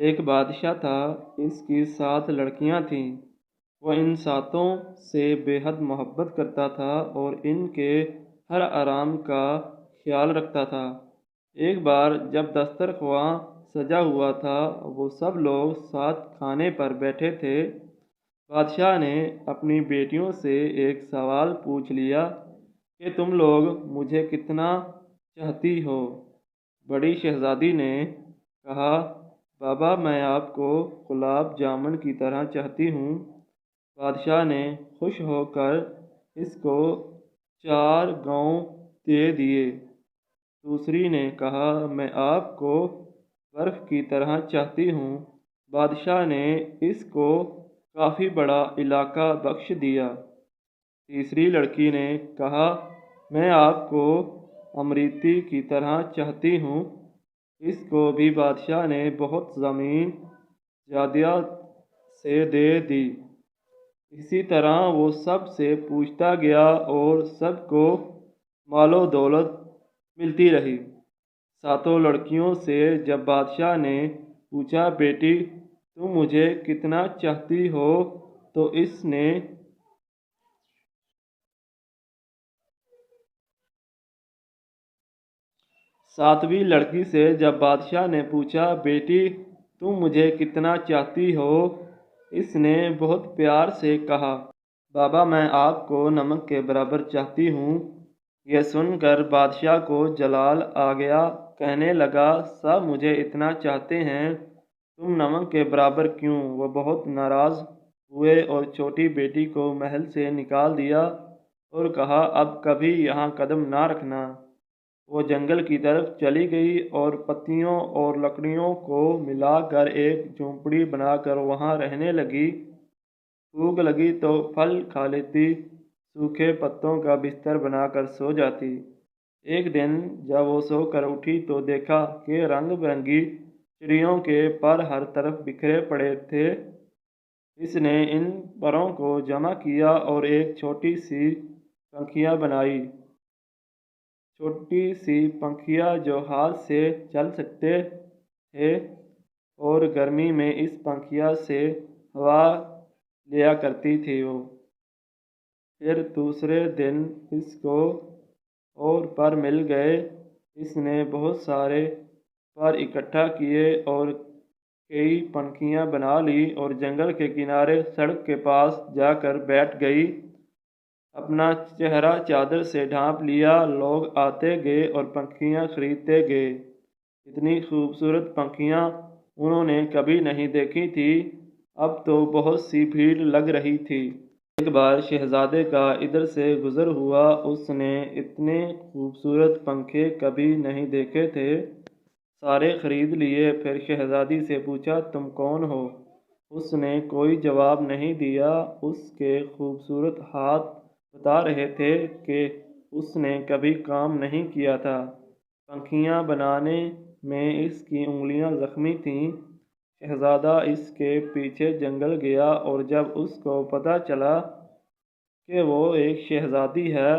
ایک بادشاہ تھا، اس کی 7 لڑکیاں تھیں۔ وہ ان 7 سے بے حد محبت کرتا تھا اور ان کے ہر آرام کا خیال رکھتا تھا۔ ایک بار جب دسترخواں سجا ہوا تھا، وہ سب لوگ ساتھ کھانے پر بیٹھے تھے۔ بادشاہ نے اپنی بیٹیوں سے ایک سوال پوچھ لیا کہ تم لوگ مجھے کتنا چاہتی ہو؟ بڑی شہزادی نے کہا، بابا میں آپ کو گلاب جامن کی طرح چاہتی ہوں۔ بادشاہ نے خوش ہو کر اس کو 4 گاؤں دے دیے۔ دوسری نے کہا، میں آپ کو برف کی طرح چاہتی ہوں۔ بادشاہ نے اس کو کافی بڑا علاقہ بخش دیا۔ تیسری لڑکی نے کہا، میں آپ کو امرتی کی طرح چاہتی ہوں۔ اس کو بھی بادشاہ نے بہت زمین جائیداد سے دے دی۔ اسی طرح وہ سب سے پوچھتا گیا اور سب کو مال و دولت ملتی رہی۔ 7 لڑکیوں سے جب بادشاہ نے پوچھا، بیٹی تم مجھے کتنا چاہتی ہو؟ تو اس نے 7ویں لڑکی سے جب بادشاہ نے پوچھا، بیٹی تم مجھے کتنا چاہتی ہو؟ اس نے بہت پیار سے کہا، بابا میں آپ کو نمک کے برابر چاہتی ہوں۔ یہ سن کر بادشاہ کو جلال آ گیا۔ کہنے لگا، سب مجھے اتنا چاہتے ہیں، تم نمک کے برابر کیوں؟ وہ بہت ناراض ہوئے اور چھوٹی بیٹی کو محل سے نکال دیا اور کہا، اب کبھی یہاں قدم نہ رکھنا۔ وہ جنگل کی طرف چلی گئی اور پتیوں اور لکڑیوں کو ملا کر ایک جھونپڑی بنا کر وہاں رہنے لگی۔ بھوک لگی تو پھل کھا لیتی، سوکھے پتوں کا بستر بنا کر سو جاتی۔ ایک دن جب وہ سو کر اٹھی تو دیکھا کہ رنگ برنگی چڑیوں کے پر ہر طرف بکھرے پڑے تھے۔ اس نے ان پروں کو جمع کیا اور ایک چھوٹی سی پنکھیاں بنائی۔ چھوٹی سی پنکھیاں جو ہاتھ سے چل سکتے تھے اور گرمی میں اس پنکھیا سے ہوا لیا کرتی تھی۔ پھر دوسرے دن اس کو اور پر مل گئے۔ اس نے بہت سارے پر اکٹھا کیے اور کئی پنکھیاں بنا لی اور جنگل کے کنارے سڑک کے پاس جا کر بیٹھ گئی۔ اپنا چہرہ چادر سے ڈھانپ لیا۔ لوگ آتے گئے اور پنکھیاں خریدتے گئے۔ اتنی خوبصورت پنکھیاں انہوں نے کبھی نہیں دیکھی تھی۔ اب تو بہت سی بھیڑ لگ رہی تھی۔ ایک بار شہزادے کا ادھر سے گزر ہوا۔ اس نے اتنے خوبصورت پنکھے کبھی نہیں دیکھے تھے، سارے خرید لیے۔ پھر شہزادی سے پوچھا، تم کون ہو؟ اس نے کوئی جواب نہیں دیا۔ اس کے خوبصورت ہاتھ بتا رہے تھے کہ اس نے کبھی کام نہیں کیا تھا۔ پنکھیاں بنانے میں اس کی انگلیاں زخمی تھیں۔ شہزادہ اس کے پیچھے جنگل گیا اور جب اس کو پتہ چلا کہ وہ ایک شہزادی ہے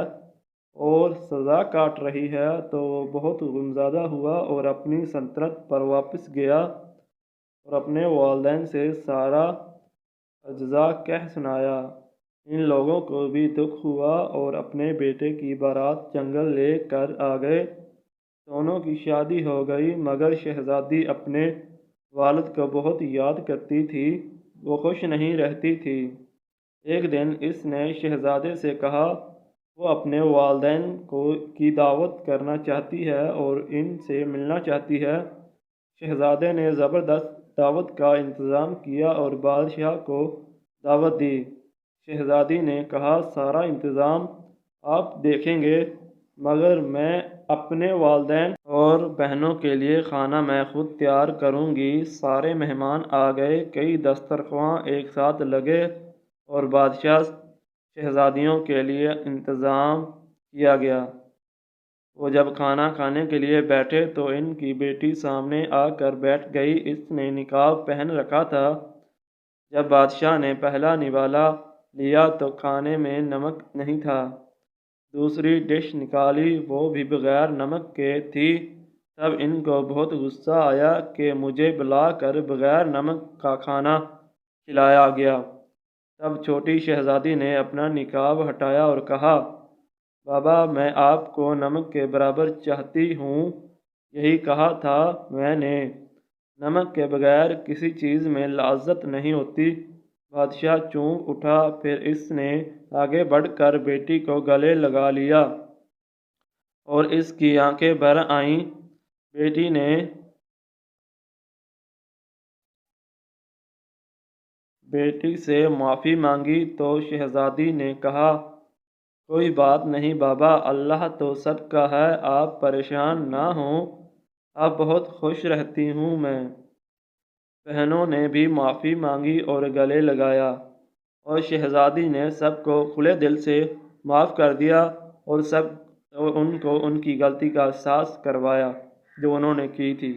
اور سزا کاٹ رہی ہے تو وہ بہت غمزدہ ہوا اور اپنی سلطنت پر واپس گیا اور اپنے والدین سے سارا اجزا کہہ سنایا۔ ان لوگوں کو بھی دکھ ہوا اور اپنے بیٹے کی بارات جنگل لے کر آ گئے۔ دونوں کی شادی ہو گئی، مگر شہزادی اپنے والد کو بہت یاد کرتی تھی، وہ خوش نہیں رہتی تھی۔ ایک دن اس نے شہزادے سے کہا، وہ اپنے والدین کی دعوت کرنا چاہتی ہے اور ان سے ملنا چاہتی ہے۔ شہزادے نے زبردست دعوت کا انتظام کیا اور بادشاہ کو دعوت دی۔ شہزادی نے کہا، سارا انتظام آپ دیکھیں گے، مگر میں اپنے والدین اور بہنوں کے لیے کھانا میں خود تیار کروں گی۔ سارے مہمان آ گئے، کئی دسترخواں ایک ساتھ لگے اور بادشاہ شہزادیوں کے لیے انتظام کیا گیا۔ وہ جب کھانا کھانے کے لیے بیٹھے تو ان کی بیٹی سامنے آ کر بیٹھ گئی۔ اس نے نقاب پہن رکھا تھا۔ جب بادشاہ نے پہلا نوالا لیا تو کھانے میں نمک نہیں تھا۔ دوسری ڈش نکالی، وہ بھی بغیر نمک کے تھی۔ تب ان کو بہت غصہ آیا کہ مجھے بلا کر بغیر نمک کا کھانا کھلایا گیا۔ تب چھوٹی شہزادی نے اپنا نقاب ہٹایا اور کہا، بابا میں آپ کو نمک کے برابر چاہتی ہوں، یہی کہا تھا میں نے، نمک کے بغیر کسی چیز میں لذت نہیں ہوتی۔ بادشاہ چونک اٹھا، پھر اس نے آگے بڑھ کر بیٹی کو گلے لگا لیا اور اس کی آنکھیں بھر آئیں۔ بیٹی نے بیٹی سے معافی مانگی تو شہزادی نے کہا، کوئی بات نہیں بابا، اللہ تو سب کا ہے، آپ پریشان نہ ہوں، اب بہت خوش رہتی ہوں میں۔ بہنوں نے بھی معافی مانگی اور گلے لگایا، اور شہزادی نے سب کو کھلے دل سے معاف کر دیا اور ان کو ان کی غلطی کا احساس کروایا جو انہوں نے کی تھی۔